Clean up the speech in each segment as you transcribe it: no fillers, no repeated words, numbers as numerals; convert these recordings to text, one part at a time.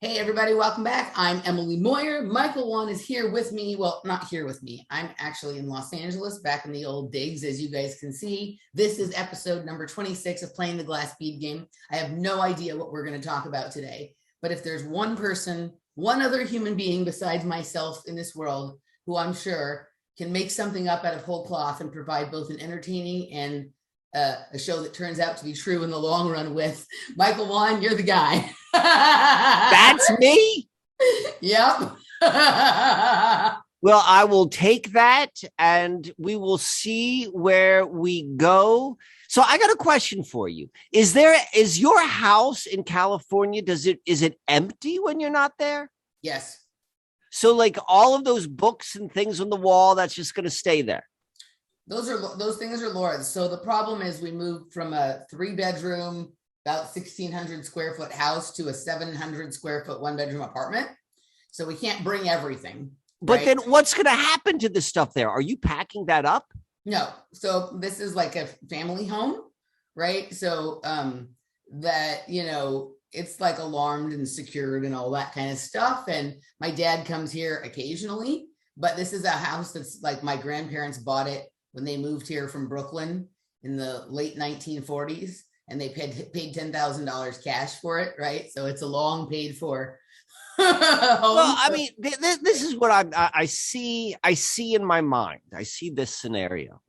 Hey, everybody, welcome back. I'm Emily Moyer. Michael Wan is here with me. Well, not here with me. I'm actually in Los Angeles, back in the old digs, as you guys can see. This is episode number 26 of Playing the Glass Bead Game. I have no idea what we're going to talk about today, but if there's one person, one other human being besides myself in this world, who I'm sure can make something up out of whole cloth and provide both an entertaining and a show that turns out to be true in the long run with Michael Wan, you're the guy. That's me? Yep. Well, I will take that and we will see where we go. So I got a question for you. Is your house in California, is it empty when you're not there? Yes. So like all of those books and things on the wall, that's just going to stay there. Those things are Laura's. So the problem is we moved from a 3-bedroom, about 1,600 square foot house to a 700 square foot 1-bedroom apartment. So we can't bring everything. But right? then what's going to happen to the stuff there? Are you packing that up? No. So this is like a family home, right? So that, it's like alarmed and secured and all that kind of stuff. And my dad comes here occasionally, but this is a house that's like my grandparents bought it when they moved here from Brooklyn in the late 1940s, and they paid $10,000 cash for it, right? So it's a long paid for home. Well, I mean, this is what I see in my mind. I see this scenario.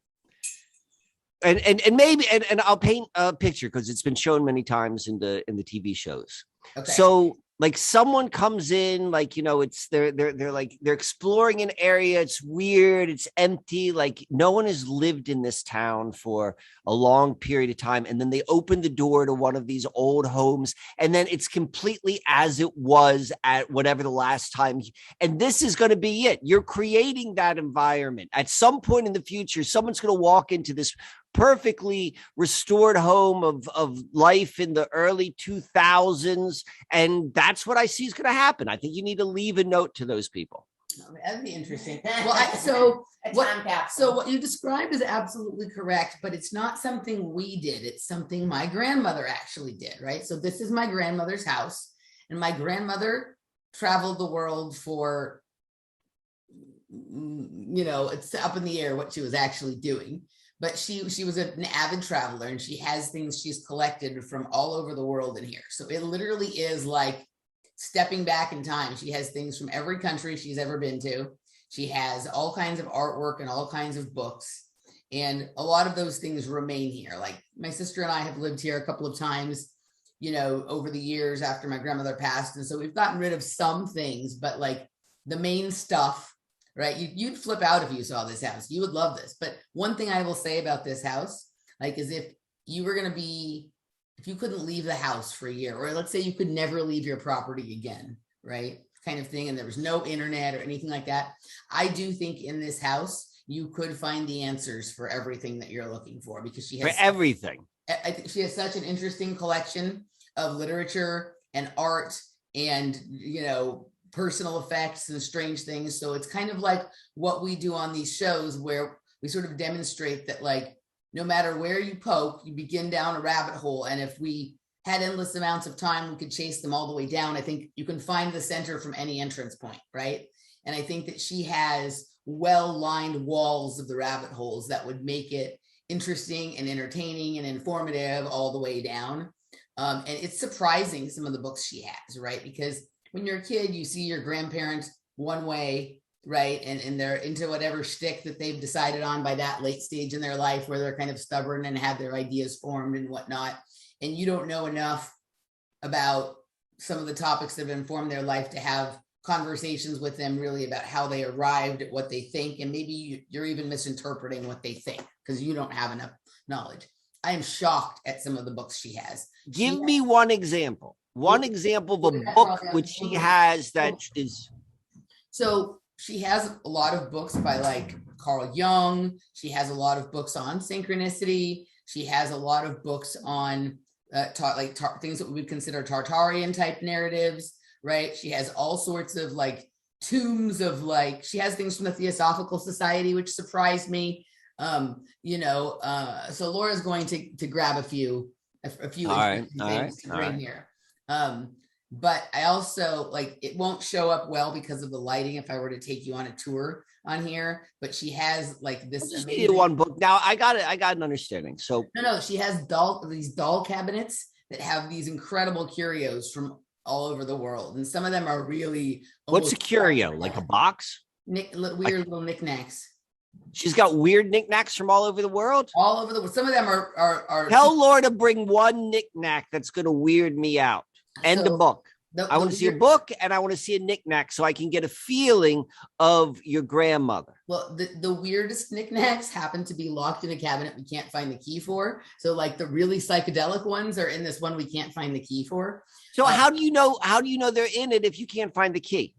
And maybe I'll paint a picture because it's been shown many times in the TV shows. Okay. So like someone comes in, like, they're exploring an area. It's weird. It's empty. Like no one has lived in this town for a long period of time. And then they open the door to one of these old homes. And then it's completely as it was at whatever the last time. And this is going to be it. You're creating that environment. At some point in the future, someone's going to walk into this perfectly restored home of life in the early 2000s. And that's what I see is going to happen. I think you need to leave a note to those people. Oh, that'd be interesting. Well, so what you described is absolutely correct, but it's not something we did. It's something my grandmother actually did, right? So this is my grandmother's house, and my grandmother traveled the world for, it's up in the air what she was actually doing. But she was an avid traveler, and she has things she's collected from all over the world in here. So it literally is like stepping back in time. She has things from every country she's ever been to. She has all kinds of artwork and all kinds of books. And a lot of those things remain here. Like my sister and I have lived here a couple of times, over the years after my grandmother passed. And so we've gotten rid of some things, but like the main stuff, right? You'd flip out if you saw this house. You would love this. But one thing I will say about this house, like, is if you couldn't leave the house for a year, or let's say you could never leave your property again, right? Kind of thing. And there was no internet or anything like that. I do think in this house, you could find the answers for everything that you're looking for, because she has everything. I think she has such an interesting collection of literature and art and, personal effects and strange things. So it's kind of like what we do on these shows, where we sort of demonstrate that, like, no matter where you poke, you begin down a rabbit hole. And if we had endless amounts of time, we could chase them all the way down. I think you can find the center from any entrance point, right? And I think that she has well-lined walls of the rabbit holes that would make it interesting and entertaining and informative all the way down. And it's surprising, some of the books she has, right? Because when you're a kid, you see your grandparents one way, right? And they're into whatever shtick that they've decided on by that late stage in their life, where they're kind of stubborn and have their ideas formed and whatnot. And you don't know enough about some of the topics that have informed their life to have conversations with them really about how they arrived at what they think. And maybe you're even misinterpreting what they think because you don't have enough knowledge. I am shocked at some of the books she has. Give me one example. One example of a book which she has that is. So she has a lot of books by like Carl Jung. She has a lot of books on synchronicity. She has a lot of books on things that we would consider Tartarian type narratives, right? She has all sorts of like tombs of like, she has things from the Theosophical Society, which surprised me. So Laura's going to grab a few things to bring here. but I also like it won't show up well because of the lighting if I were to take you on a tour on here. But she has like this Just amazing needed one book. Now I got it. I got an understanding. So no, she has these doll cabinets that have these incredible curios from all over the world, and some of them are really what's a curio? Like a box? weird little knickknacks. She's got weird knickknacks from all over the world. All over the world. Some of them are Tell Laura to bring one knickknack that's going to weird me out. End the book. I want to see a book and I want to see a knickknack so I can get a feeling of your grandmother. Well, the weirdest knickknacks happen to be locked in a cabinet we can't find the key for. So like the really psychedelic ones are in this one we can't find the key for. So how do you know they're in it if you can't find the key?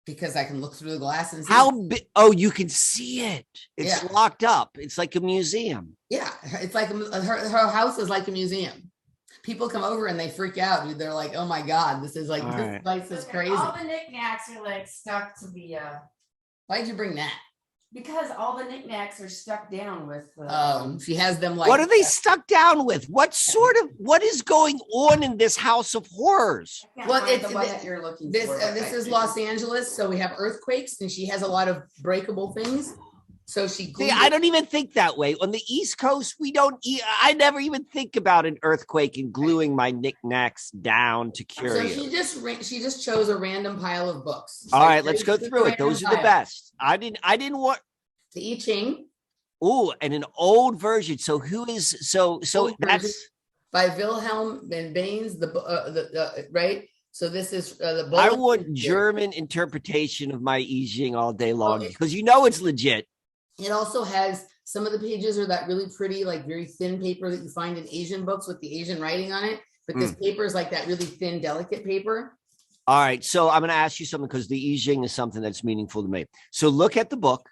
Because I can look through the glass and see. Oh, you can see it. It's locked up. It's like a museum. Yeah, it's like her house is like a museum. People come over and they freak out. Dude. They're like, "Oh my god, this is like this place is crazy." All the knickknacks are like stuck to the. Why'd you bring that? Because all the knick-knacks are stuck down with. She has them like. What are they stuck down with? What is going on in this house of horrors? Well, it's the one that you're looking this. for. This is Los Angeles, so we have earthquakes, and she has a lot of breakable things. So she. See, I don't even think that way. On the East Coast, we don't. I never even think about an earthquake and gluing my knick-knacks down to curios. So she just chose a random pile of books. All right, let's go through it. Those are the best. I didn't want the I Ching. Oh, and an old version. So who is so that's by Wilhelm van Baines, right? So this is the I want German interpretation of my I Ching all day long because it's legit. It also has some of the pages are that really pretty, like very thin paper that you find in Asian books with the Asian writing on it. But this paper is like that really thin, delicate paper. All right. So I'm going to ask you something because the I Ching is something that's meaningful to me. So look at the book.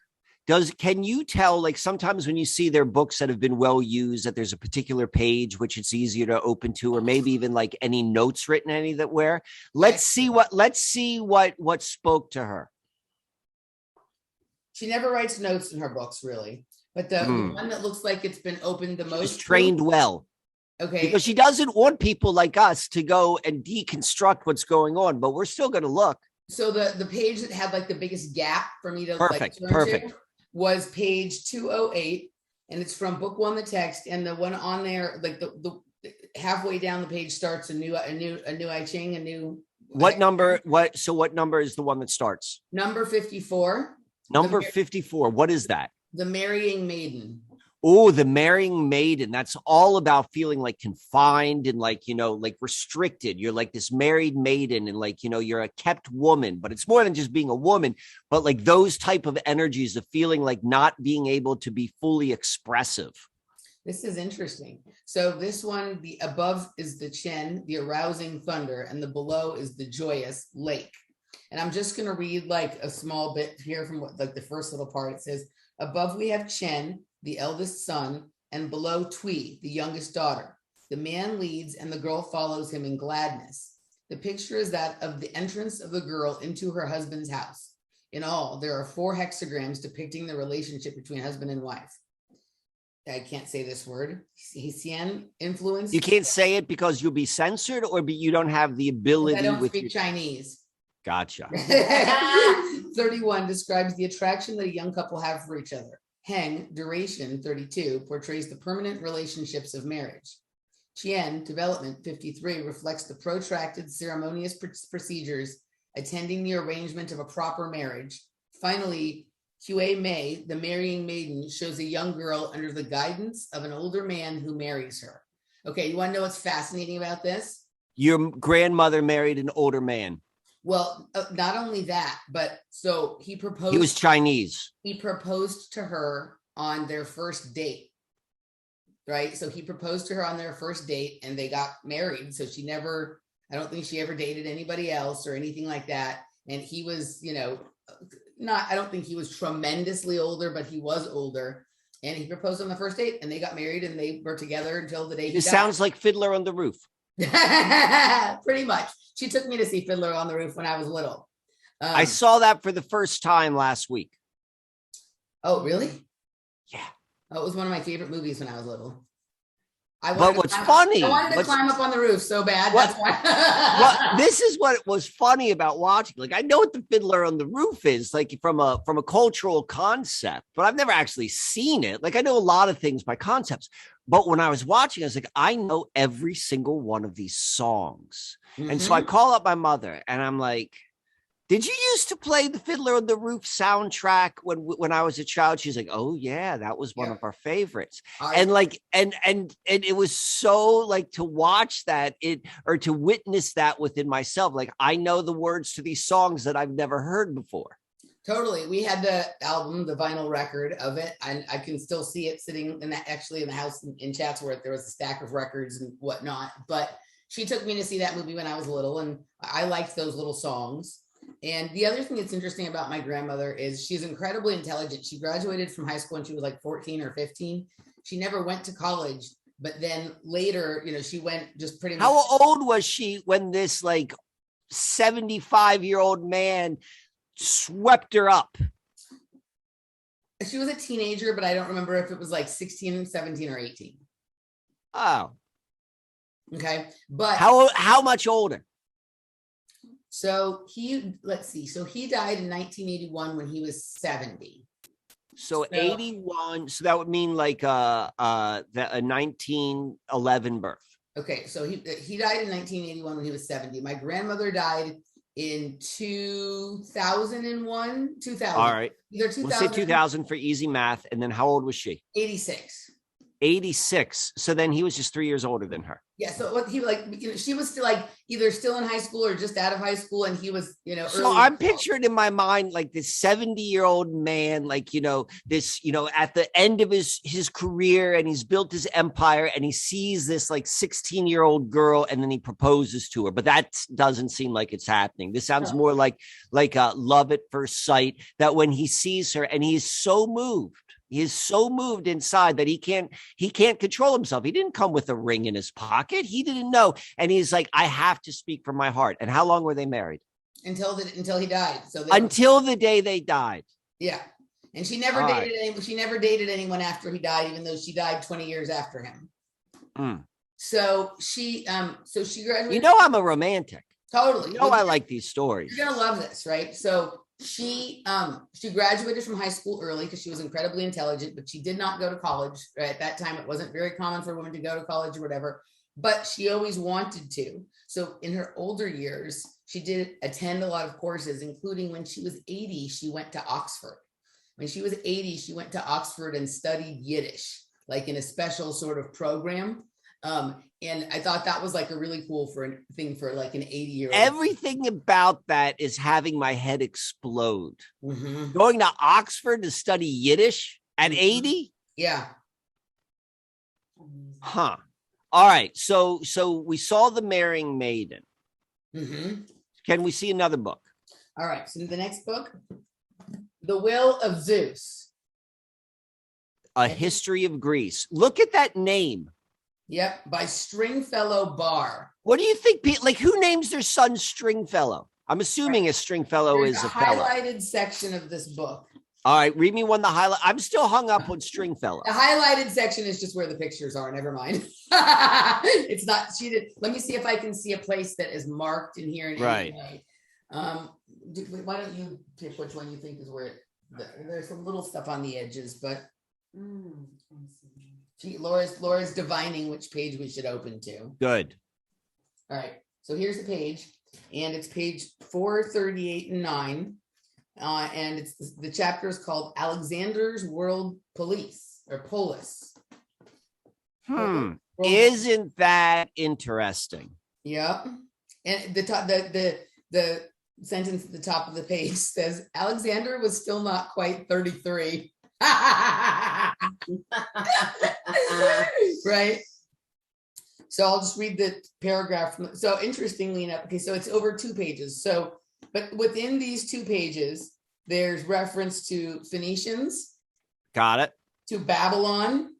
Can you tell, like sometimes when you see their books that have been well used, that there's a particular page which it's easier to open to, or maybe even like any notes written anywhere? Let's see what spoke to her. She never writes notes in her books, really. But the one that looks like it's been opened the most. She's trained well. Okay. Because she doesn't want people like us to go and deconstruct what's going on, but we're still going to look. So the page that had like the biggest gap for me to perfect to was page 208, and it's from book one, the text, and the one on there, like the halfway down the page starts a new I Ching, a new. What number? What number is the one that starts? Number 54. Number 54. What is that? The Marrying Maiden. Oh, the Marrying Maiden. That's all about feeling like confined and like restricted. You're like this married maiden and like, you're a kept woman, but it's more than just being a woman, but like those type of energies of feeling like not being able to be fully expressive. This is interesting. So this one, the above is the Chen, the arousing thunder, and the below is the joyous lake. And I'm just going to read like a small bit here from like the first little part. It says, above we have Chen, the eldest son, and below Tui, the youngest daughter. The man leads and the girl follows him in gladness. The picture is that of the entrance of the girl into her husband's house. In all, there are 4 hexagrams depicting the relationship between husband and wife. I can't say this word. Xian influence. You can't say it because you'll be censored you don't have the ability. I don't speak Chinese. Gotcha. 31 describes the attraction that a young couple have for each other. Heng, duration, 32, portrays the permanent relationships of marriage. Qian, development, 53, reflects the protracted ceremonious procedures attending the arrangement of a proper marriage. Finally, Qa Mei, the Marrying Maiden, shows a young girl under the guidance of an older man who marries her. Okay, you want to know what's fascinating about this? Your grandmother married an older man. Well, not only that, but so he proposed. He was Chinese. He proposed to her on their first date, right? So he proposed to her on their first date and they got married. So I don't think she ever dated anybody else or anything like that. And he was, I don't think he was tremendously older, but he was older. And he proposed on the first date and they got married and they were together until the day he died. It sounds like Fiddler on the Roof. Pretty much. She took me to see Fiddler on the Roof when I was little. I saw that for the first time last week. Oh, really? Yeah. Oh, it was one of my favorite movies when I was little. But what's funny? I wanted to climb up on the roof so bad. What- That's why. This is what was funny about watching. Like, I know what the Fiddler on the Roof is, like from a cultural concept, but I've never actually seen it. Like, I know a lot of things by concepts, but when I was watching, I was like, I know every single one of these songs. And so I call up my mother and I'm like, did you used to play the Fiddler on the Roof soundtrack when I was a child? She's like, oh yeah, that was one of our favorites. And like, and it was so like to watch that or to witness that within myself. Like, I know the words to these songs that I've never heard before. Totally. We had the album, the vinyl record of it. And I can still see it sitting in the house in Chatsworth. There was a stack of records and whatnot, but she took me to see that movie when I was little and I liked those little songs. And the other thing that's interesting about my grandmother is she's incredibly intelligent. She graduated from high school when she was like 14 or 15. She never went to college, but then later, she went just pretty much. How old was she when this like 75-year-old man swept her up? She was a teenager, but I don't remember if it was like 16, 17, or 18. Oh. Okay. But how much older? So let's see. So he died in 1981 when he was 70. So 81. So that would mean like a 1911 birth. Okay. So he died in 1981 when he was 70. My grandmother died in 2001, 2000. All right. Either 2000. We'll say 2000 for easy math. And then how old was she? 86. 86. So then he was just 3 years older than her. Yeah. So what he she was still like either still in high school or just out of high school, and he was, So I'm picturing in my mind like this 70-year-old man, like this, at the end of his career, and he's built his empire, and he sees this like 16-year-old girl, and then he proposes to her. But that doesn't seem like it's happening. This sounds more like a love at first sight. That when he sees her, and he's so moved. He is so moved inside that he can't control himself. He didn't come with a ring in his pocket. He didn't know. And he's like, I have to speak from my heart. And how long were they married? Until he died. So until the day they died. Yeah. And she never dated anyone after he died, even though she died 20 years after him. So she graduated. I'm a romantic. Totally. I like these stories. You're gonna love this, right? So she graduated from high school early because she was incredibly intelligent, but she did not go to college. Right? At that time, it wasn't very common for women to go to college or whatever, but she always wanted to. So in her older years, she did attend a lot of courses, including when she was 80, she went to Oxford. When she was 80, she went to Oxford and studied Yiddish, like in a special sort of program. And I thought that was like a really cool thing for like an 80-year-old. Everything about that is having my head explode. Mm-hmm. Going to Oxford to study Yiddish at 80? Yeah. Huh. All right. So we saw The Marrying Maiden. Mm-hmm. Can we see another book? All right. So the next book, The Will of Zeus. A History of Greece. Look at that name. Yep, by Stringfellow Barr. What do you think? Like, who names their son Stringfellow? I'm assuming a Stringfellow is a fellow. Highlighted section of this book. All right, read me one. The highlight. I'm still hung up on Stringfellow. The highlighted section is just where the pictures are. Never mind. It's not. She did. Let me see if I can see a place that is marked in here. Right. Why don't you pick which one you think is where there's some little stuff on the edges, but. Laura's divining which page we should open to. Good. All right. So here's the page, and it's page 438 and 9. And the chapter is called Alexander's World Police or Polis. Isn't that interesting? Yeah. And the sentence at the top of the page says Alexander was still not quite 33. Right. So I'll just read the paragraph. So interestingly enough, okay, so it's over 2 pages. So, but within these 2 pages, there's reference to Phoenicians. Got it. To Babylon.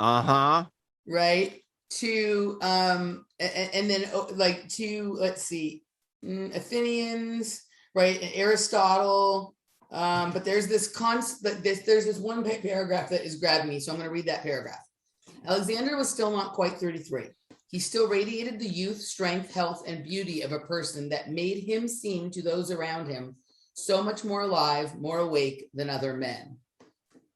Right. To and then like to let's see, Athenians, right? And Aristotle. But there's this one paragraph that is grabbing me, so I'm going to read that paragraph. Alexander was still not quite 33. He still radiated the youth, strength, health, and beauty of a person that made him seem to those around him so much more alive, more awake than other men.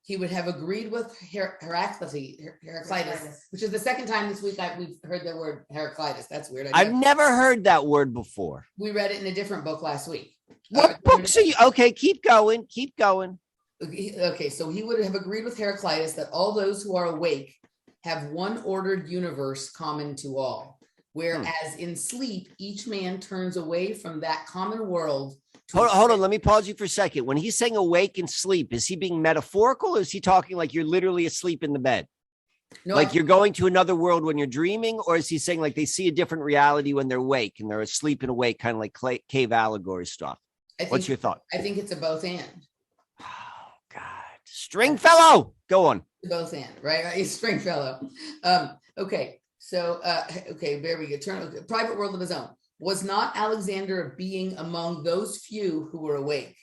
He would have agreed with Heraclitus, which is the second time this week we've heard the word Heraclitus. That's weird. I've never heard that word before. We read it in a different book last week. What books are you? Okay, keep going. Keep going. Okay, so he would have agreed with Heraclitus that all those who are awake have one ordered universe common to all, whereas in sleep, each man turns away from that common world. Hold on, let me pause you for a second. When he's saying awake and sleep, is he being metaphorical, or is he talking like you're literally asleep in the bed? No, like you're going to another world when you're dreaming, or is he saying like they see a different reality when they're awake and they're asleep and awake, kind of like cave allegory stuff? What's your thought? I think it's a both and. Oh, God. Stringfellow, go on. Both and, right? He's Stringfellow. Okay, so, there we go. Private world of his own. Was not Alexander a being among those few who were awake,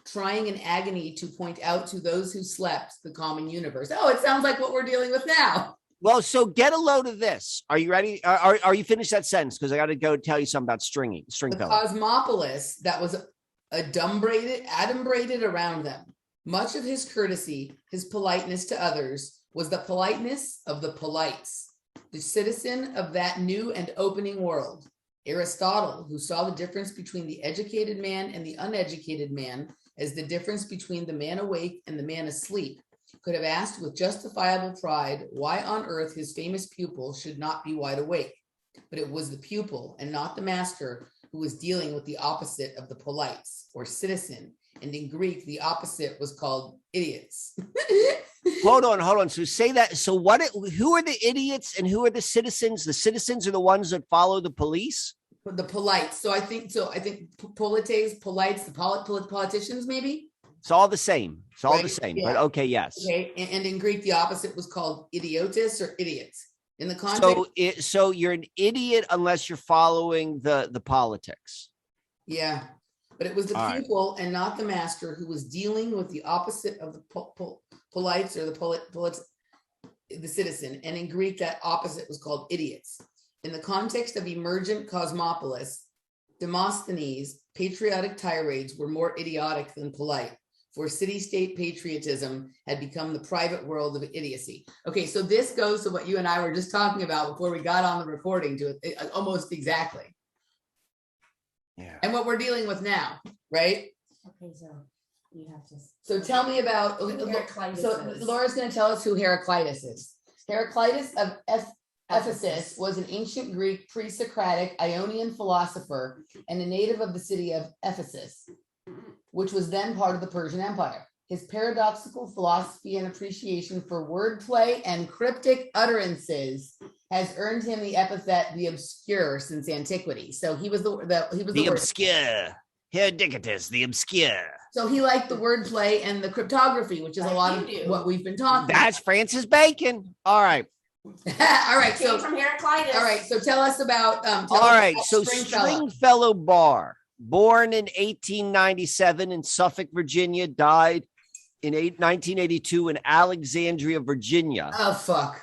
trying in agony to point out to those who slept the common universe? Oh, it sounds like what we're dealing with now. Well, so get a load of this. Are you ready? Are you finished that sentence? Because I got to go tell you something about Stringfellow. The cosmopolis that was adumbrated around them. Much of his courtesy, his politeness to others, was the politeness of the polites, the citizen of that new and opening world. Aristotle, who saw the difference between the educated man and the uneducated man as the difference between the man awake and the man asleep, could have asked with justifiable pride why on earth his famous pupil should not be wide awake. But it was the pupil and not the master who was dealing with the opposite of the polites, or citizen, and in Greek the opposite was called idiots. Hold on. So say that. So who are the idiots and who are the citizens? The citizens are the ones that follow the police. The polites. So I think polites, the politicians, maybe. It's all the same. It's all the same. Yeah. But okay, yes. Okay, and in Greek the opposite was called idiotis or idiots. In the context. So you're an idiot unless you're following the politics. Yeah, but it was the pupil and not the master who was dealing with the opposite of the polites or the citizen. And in Greek, that opposite was called idiots. In the context of emergent cosmopolis, Demosthenes' patriotic tirades were more idiotic than polite, for city-state patriotism had become the private world of idiocy. Okay, so this goes to what you and I were just talking about before we got on the recording, to it almost exactly. Yeah. And what we're dealing with now, right? Okay, so you have to. So tell me about. So Laura's going to tell us who Heraclitus is. Heraclitus of Ephesus was an ancient Greek pre-Socratic Ionian philosopher and a native of the city of Ephesus, which was then part of the Persian Empire. His paradoxical philosophy and appreciation for wordplay and cryptic utterances has earned him the epithet "the obscure" since antiquity. So he was the obscure. Herodicatus, the obscure. So he liked the wordplay and the cryptography, which is a lot of what we've been talking. That's Francis Bacon. All right. All right. So from Heraclitus. All right. So tell us about. Stringfellow Barr, born in 1897 in Suffolk, Virginia, died in 1982 in Alexandria, Virginia. Oh, fuck.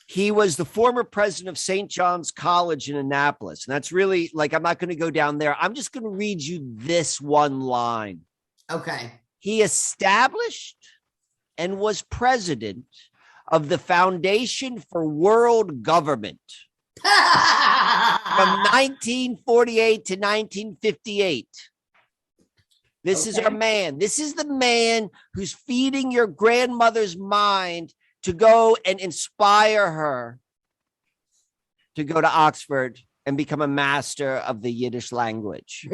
He was the former president of St. John's College in Annapolis. And that's really like, I'm not going to go down there. I'm just going to read you this one line. Okay. He established and was president of the Foundation for World Government from 1948 to 1958. This is our man. This is the man who's feeding your grandmother's mind to go and inspire her to go to Oxford and become a master of the Yiddish language.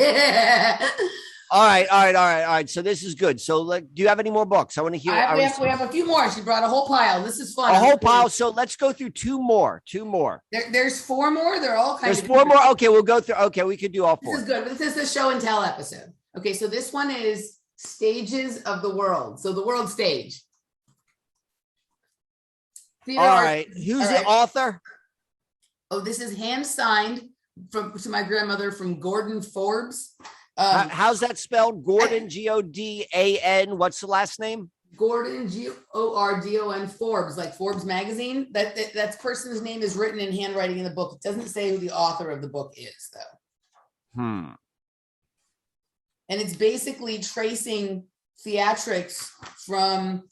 All right. So this is good. So do you have any more books? I want to hear. We have a few more. She brought a whole pile. This is fun. A whole pile. So let's go through two more. There's four more. They're all kind of. There's four more. Okay, we'll go through. Okay, we could do all four. This is good. This is the show and tell episode. Okay, so this one is Stages of the World. So the world stage. All right. Who's the author? Oh, this is hand signed to my grandmother from Gordon Forbes. How's that spelled? Gordon, Godan. What's the last name? Gordon, Gordon Forbes, like Forbes magazine. That person's name is written in handwriting in the book. It doesn't say who the author of the book is, though. And it's basically tracing theatrics from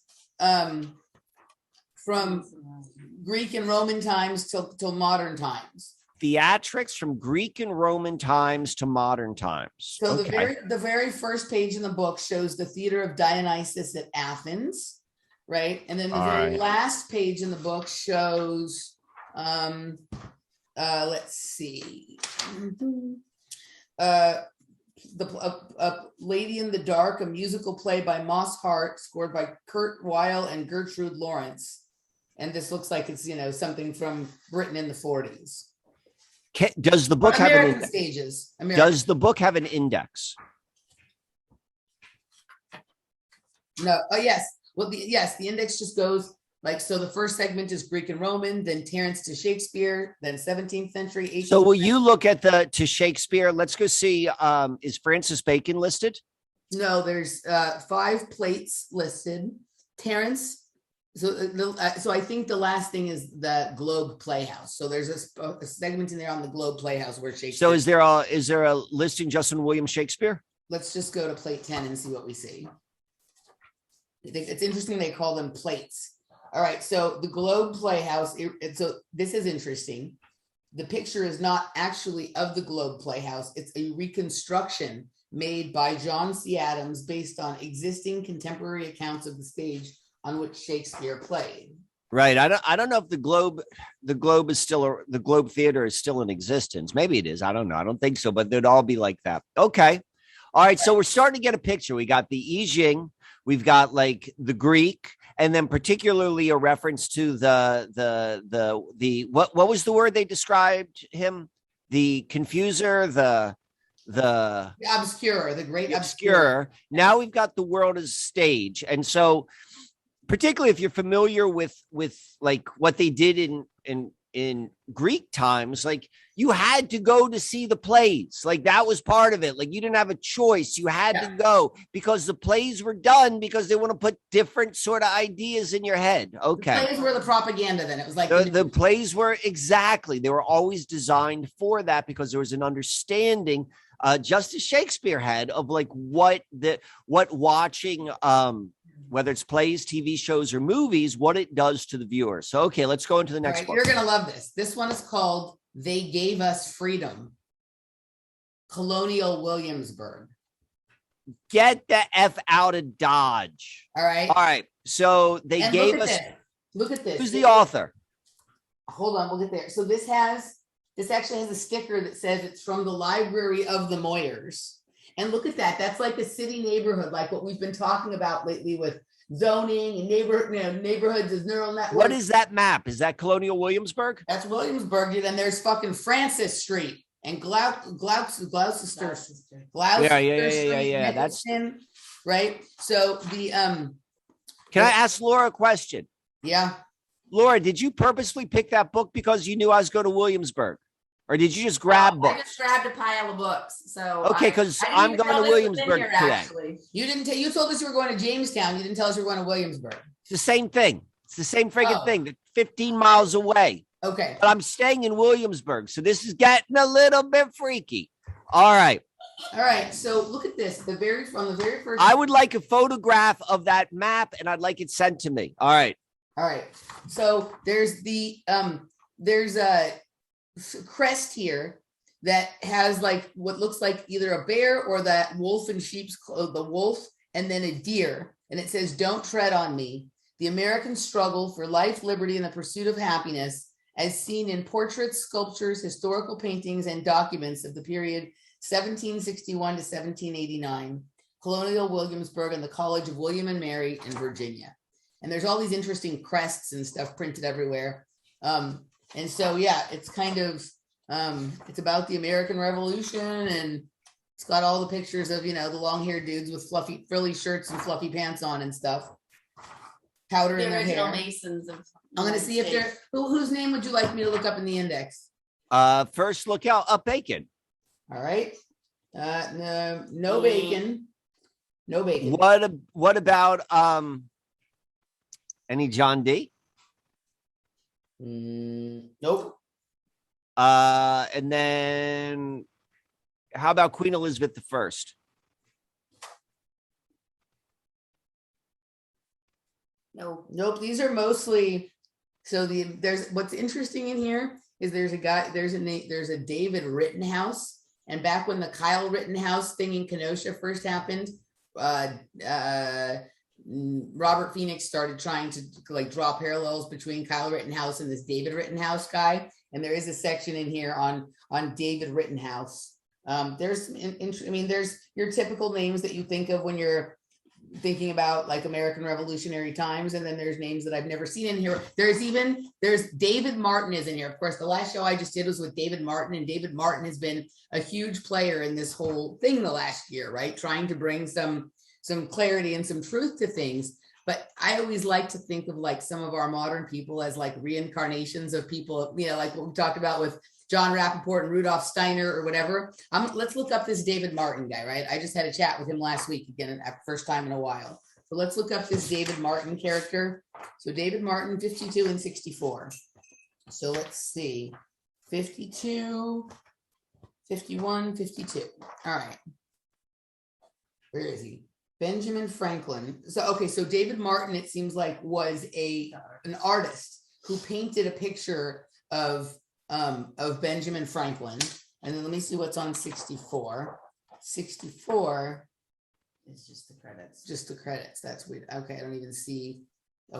Greek and Roman times till modern times. Theatrics from Greek and Roman times to modern times. So the very first page in the book shows the theater of Dionysus at Athens, right? And then the very last page in the book shows, let's see, a Lady in the Dark, a musical play by Moss Hart, scored by Kurt Weill and Gertrude Lawrence. And this looks like it's, something from Britain in the 40s. Does the book have an index? Stages? Does the book have an index? No. Oh, yes. Well, the index just goes so the first segment is Greek and Roman, then Terence to Shakespeare, then 17th century. 18th so will you look at to Shakespeare? Let's go see. Is Francis Bacon listed? No, there's 5 plates listed. Terence. So I think the last thing is the Globe Playhouse. So there's a segment in there on the Globe Playhouse where Shakespeare. So is there a listing just on William Shakespeare? Let's just go to plate 10 and see what we see. I think it's interesting they call them plates. All right, so the Globe Playhouse. So this is interesting. The picture is not actually of the Globe Playhouse. It's a reconstruction made by John C. Adams based on existing contemporary accounts of the stage on which Shakespeare played. Right. I don't know if the Globe is still, the Globe Theater is still in existence. Maybe it is. I don't know. I don't think so, but they'd all be like that. Okay. All right. So we're starting to get a picture. We got the I Ching, we've got like the Greek, and then particularly a reference to the what was the word they described him? The confuser, the obscure, the great obscure. Now we've got the world as stage. And so particularly if you're familiar with like what they did in Greek times, like you had to go to see the plays. Like that was part of it. Like you didn't have a choice. You had to go because the plays were done because they want to put different sort of ideas in your head. Okay. The plays were the propaganda then. It was like the plays were exactly. They were always designed for that because there was an understanding just as Shakespeare had of like what watching whether it's plays, TV shows, or movies, what it does to the viewer. So, okay, let's go into the next one. You're going to love this. This one is called They Gave Us Freedom. Colonial Williamsburg. Get the F out of Dodge. All right. All right. So they gave us. Look at this. Who's the author? Hold on, we'll get there. So this actually has a sticker that says it's from the Library of the Moyers. And look at that. That's like a city neighborhood, like what we've been talking about lately with zoning and neighborhoods as neural networks. What is that map? Is that Colonial Williamsburg? That's Williamsburg. Then there's fucking Francis Street and Gloucester Street. Yeah. That's right. So the Can I ask Laura a question? Yeah. Laura, did you purposely pick that book because you knew I was going to Williamsburg? Or did you just grab books? I just grabbed a pile of books. So okay, because I'm going to Williamsburg today. Actually. You didn't you told us you were going to Jamestown. You didn't tell us you were going to Williamsburg. It's the same thing. It's the same friggin' thing. 15 miles away. Okay. But I'm staying in Williamsburg. So this is getting a little bit freaky. All right. So look at this. The very first. I would like a photograph of that map and I'd like it sent to me. All right. So there's a crest here that has like what looks like either a bear or that wolf in sheep's clothes, the wolf, and then a deer. And it says, "Don't tread on me. The American struggle for life, liberty, and the pursuit of happiness, as seen in portraits, sculptures, historical paintings, and documents of the period 1761 to 1789, Colonial Williamsburg and the College of William and Mary in Virginia." And there's all these interesting crests and stuff printed everywhere. And so, yeah, it's kind of, it's about the American Revolution, and it's got all the pictures of, the long-haired dudes with fluffy, frilly shirts and fluffy pants on and stuff. Powder in their hair. Masons of I'm going to see if they're, whose name would you like me to look up in the index? First, look out, Bacon. All right. No Bacon. No Bacon. What about, Any John D? Nope. And then how about Queen Elizabeth I? Nope. These are mostly, so there's what's interesting in here is there's a David Rittenhouse. And back when the Kyle Rittenhouse thing in Kenosha first happened, Robert Phoenix started trying to like draw parallels between Kyle Rittenhouse and this David Rittenhouse guy. And there is a section in here on David Rittenhouse. There's your typical names that you think of when you're thinking about like American Revolutionary times, and then there's names that I've never seen in here. There's David Martin is in here. Of course, the last show I just did was with David Martin, and David Martin has been a huge player in this whole thing the last year, right? Trying to bring some clarity and some truth to things. But I always like to think of like some of our modern people as like reincarnations of people, like what we talked about with John Rappaport and Rudolph Steiner or whatever. Let's look up this David Martin guy, right? I just had a chat with him last week, again, first time in a while. So let's look up this David Martin character. So David Martin, 52 and 64. So let's see, 52, 51, 52. All right. Where is he? Benjamin Franklin. So David Martin, it seems like, was an artist who painted a picture of Benjamin Franklin. And then let me see what's on 64. 64 is just the credits. Just the credits. That's weird. Okay, I don't even see.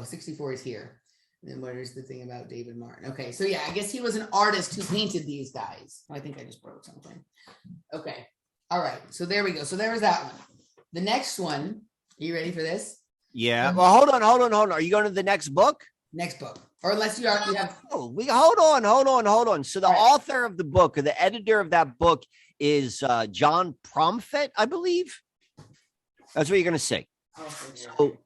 64 is here. And then where's the thing about David Martin? Okay, so yeah, I guess he was an artist who painted these guys. I think I just broke something. Okay. All right. So there we go. So there was that one. The next one. Are you ready for this? Yeah. Well, hold on. Are you going to the next book? Next book. Or unless you already have. Oh, hold on. So the author of the book, or the editor of that book, is John Promfit, I believe. That's what you're going to say. So,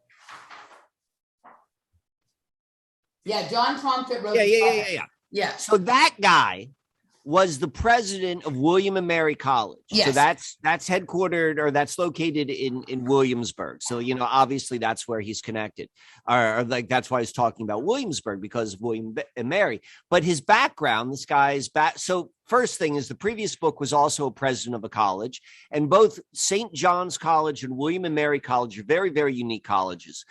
yeah, John Promfit wrote. Yeah. So that guy was the president of William and Mary College. Yes. So that's headquartered, or that's located in Williamsburg. So, obviously that's where he's connected, or like, that's why he's talking about Williamsburg, because of William and Mary. But his background, this guy's so first thing is the previous book was also a president of a college, and both St. John's College and William and Mary College are very, very unique colleges.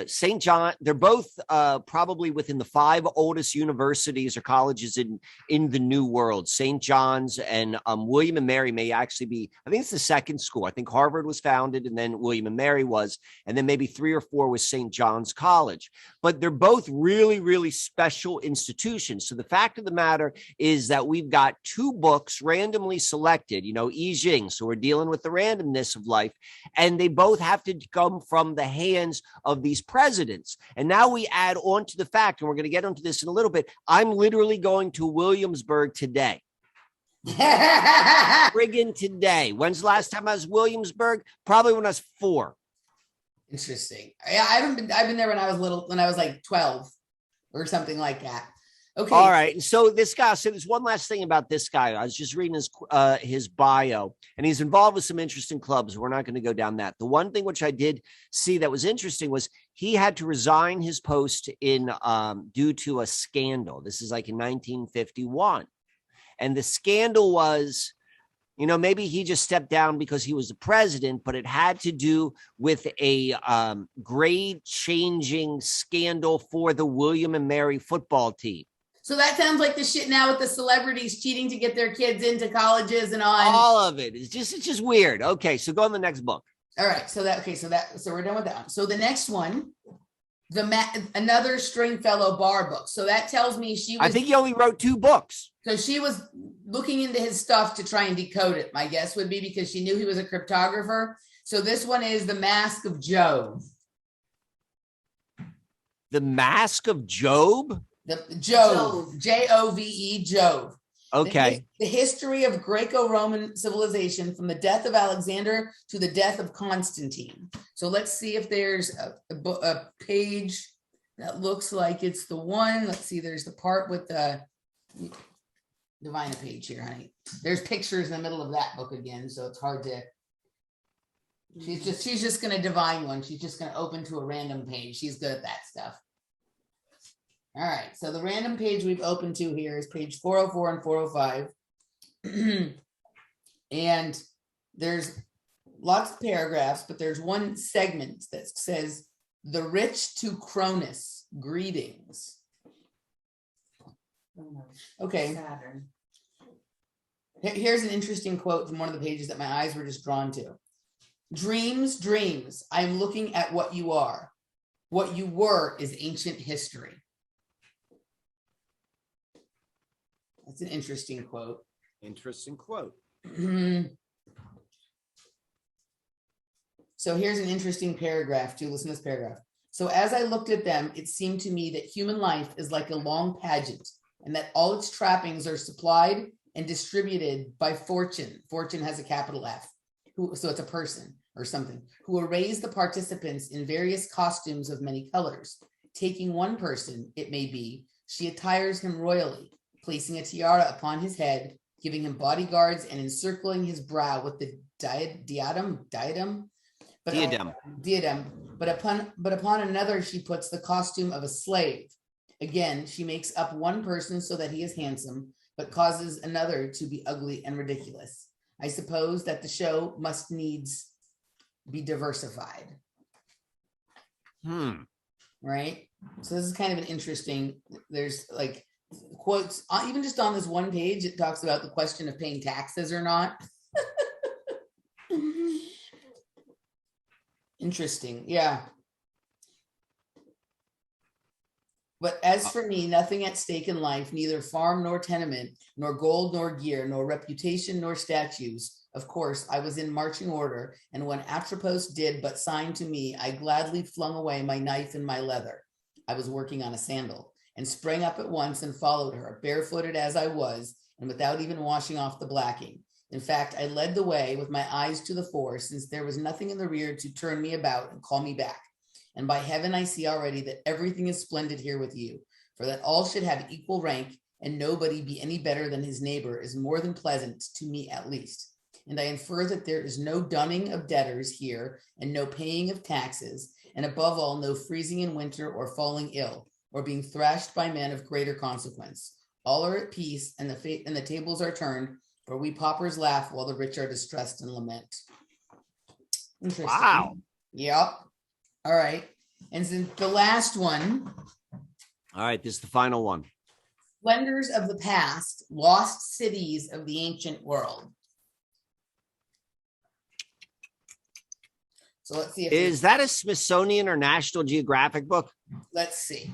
St. John, they're both probably within the 5 oldest universities or colleges in the New World. St. John's and William and Mary may actually be, I think it's the second school. I think Harvard was founded, and then William and Mary was, and then maybe 3 or 4 was St. John's College. But they're both really, really special institutions. So the fact of the matter is that we've got 2 books randomly selected, I Ching. So we're dealing with the randomness of life, and they both have to come from the hands of these presidents. And now we add on to the fact, and we're going to get into this in a little bit, I'm literally going to Williamsburg today. Friggin' today. When's the last time I was Williamsburg? Probably when I was 4. Interesting. Yeah, I've been there when I was little, when I was like 12 or something like that. Okay. All right. And so this guy, so there's one last thing about this guy. I was just reading his bio, and he's involved with some interesting clubs. We're not going to go down that. The one thing which I did see that was interesting was he had to resign his post due to a scandal. This is like in 1951. And the scandal was, maybe he just stepped down because he was the president, but it had to do with a grade-changing scandal for the William and Mary football team. So that sounds like the shit now with the celebrities cheating to get their kids into colleges and on. All of it. It's just weird. Okay, so go on the next book. All right. So we're done with that one. So the next one, another Stringfellow Barr book. So that tells me I think he only wrote 2 books. So she was looking into his stuff to try and decode it. My guess would be because she knew he was a cryptographer. So this one is The Mask of Jove. The Mask of Job? Jove. Jove. Jove. Okay. The history of Greco-Roman civilization from the death of Alexander to the death of Constantine. So let's see if there's a page that looks like it's the one. Let's see. There's the part with the divine page here, honey. There's pictures in the middle of that book again, so it's hard to. She's just going to divine one. She's just going to open to a random page. She's good at that stuff. All right. So the random page we've opened to here is page 404 and 405. And there's lots of paragraphs, but there's one segment that says, "The rich to Cronus, greetings." Okay. Saturn. Here's an interesting quote from one of the pages that my eyes were just drawn to. "Dreams, dreams, I am looking at what you are. What you were is ancient history." That's an interesting quote. Interesting quote. So here's an interesting paragraph too. Listen to this paragraph. "So as I looked at them, it seemed to me that human life is like a long pageant, and that all its trappings are supplied and distributed by fortune." Fortune has a capital F. So it's a person or something, "who arrays the participants in various costumes of many colors. Taking one person, it may be, she attires him royally, placing a tiara upon his head, giving him bodyguards, and encircling his brow with the diadem. But upon another, she puts the costume of a slave. Again, she makes up one person so that he is handsome, but causes another to be ugly and ridiculous. I suppose that the show must needs be diversified." Right? So this is kind of an interesting, there's like quotes, even just on this one page, it talks about the question of paying taxes or not. Interesting. Yeah. "But as for me, nothing at stake in life, neither farm nor tenement, nor gold nor gear, nor reputation nor statues. Of course, I was in marching order, and when Atropos did but sign to me, I gladly flung away my knife and my leather. I was working on a sandal, and sprang up at once and followed her, barefooted as I was, and without even washing off the blacking. In fact, I led the way with my eyes to the fore, since there was nothing in the rear to turn me about and call me back. And by heaven, I see already that everything is splendid here with you, for that all should have equal rank, and nobody be any better than his neighbor is more than pleasant, to me at least. And I infer that there is no dunning of debtors here, and no paying of taxes, and above all, no freezing in winter or falling ill, or being thrashed by men of greater consequence. All are at peace, and the tables are turned, for we paupers laugh while the rich are distressed and lament." Interesting. Wow. Yep. All right. And then the last one. All right, this is the final one. "Splendors of the past, lost cities of the ancient world." So let's see if Is that a Smithsonian or National Geographic book? Let's see.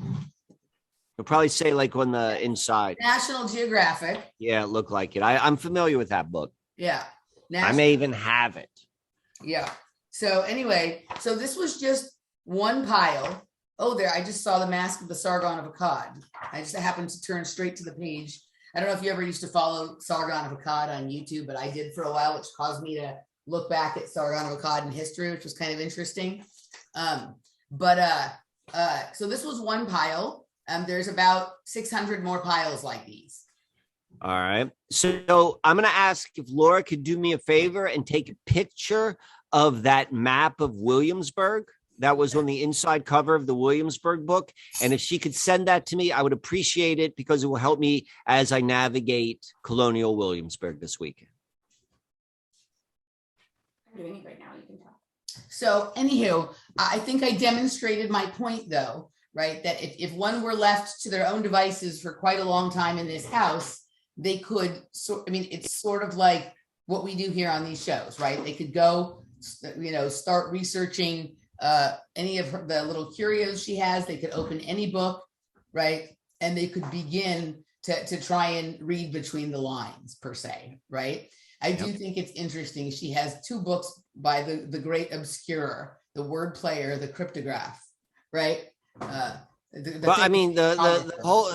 You'll probably say like on the inside. National Geographic. Yeah, it looked like it. I'm familiar with that book. Yeah. I may even have it. Yeah. So anyway, so this was just one pile. Oh, there, I just saw the Mask of the Sargon of Akkad. I just happened to turn straight to the page. I don't know if you ever used to follow Sargon of Akkad on YouTube, but I did for a while, which caused me to look back at Sargon of Akkad in history, which was kind of interesting. So this was one pile. There's about 600 more piles like these. All right. So I'm going to ask if Laura could do me a favor and take a picture of that map of Williamsburg that was on the inside cover of the Williamsburg book. And if she could send that to me, I would appreciate it, because it will help me as I navigate Colonial Williamsburg this weekend. I'm doing it right now. You can talk. So anywho, I think I demonstrated my point though, right? That if one were left to their own devices for quite a long time in this house, they could, it's sort of like what we do here on these shows, right? They could go, start researching any of the little curios she has. They could open any book, right? And they could begin to try and read between the lines per se, right? I do think it's interesting. She has two books by the great obscurer, the word player, the cryptograph, right? The whole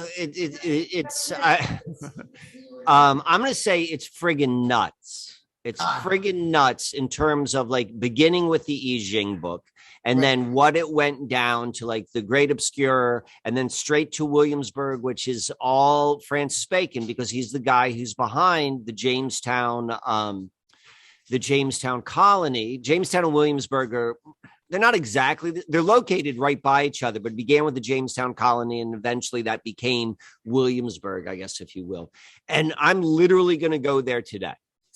I'm going to say it's friggin' nuts. It's friggin' nuts in terms of like beginning with the I Ching book and then what it went down to, like the great obscurer, and then straight to Williamsburg, which is all Francis Bacon, because he's the guy who's behind the Jamestown the Jamestown colony. Jamestown and Williamsburg they're not exactly, they're located right by each other, but it began with the Jamestown colony, and eventually that became Williamsburg, I guess, if you will. And I'm literally going to go there today.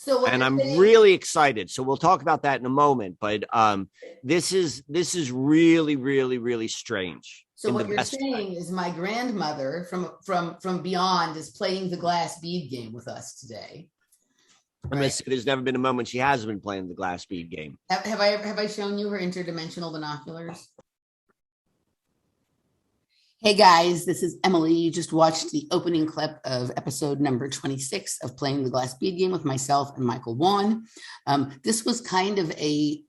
And I'm really excited. So we'll talk about that in a moment. But this is really, really, really strange. So what you're saying is my grandmother from beyond is playing the glass bead game with us today. I'm going to say there's never been a moment she hasn't been playing the glass bead game. Have I shown you her interdimensional binoculars? Hey guys, this is Emily. You just watched the opening clip of episode number 26 of Playing the Glass Bead Game with myself and Michael Wan. This was kind of a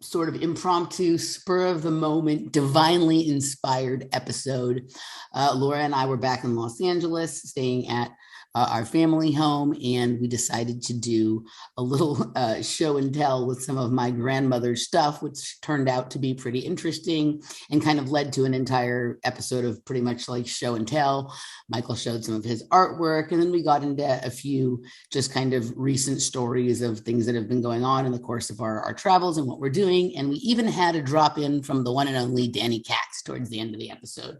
sort of impromptu, spur of the moment, divinely inspired episode. Laura and I were back in Los Angeles, staying at our family home, and we decided to do a little show and tell with some of my grandmother's stuff, which turned out to be pretty interesting and kind of led to an entire episode of pretty much like show and tell. Michael showed some of his artwork, and then we got into a few just kind of recent stories of things that have been going on in the course of our travels and what we're doing. And we even had a drop in from the one and only Dani Katz towards the end of the episode.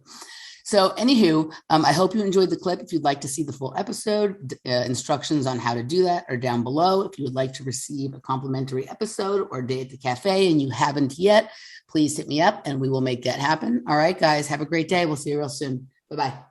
So anywho, I hope you enjoyed the clip. If you'd like to see the full episode, instructions on how to do that are down below. If you would like to receive a complimentary episode or a day at the cafe and you haven't yet, please hit me up and we will make that happen. All right, guys, have a great day. We'll see you real soon. Bye-bye.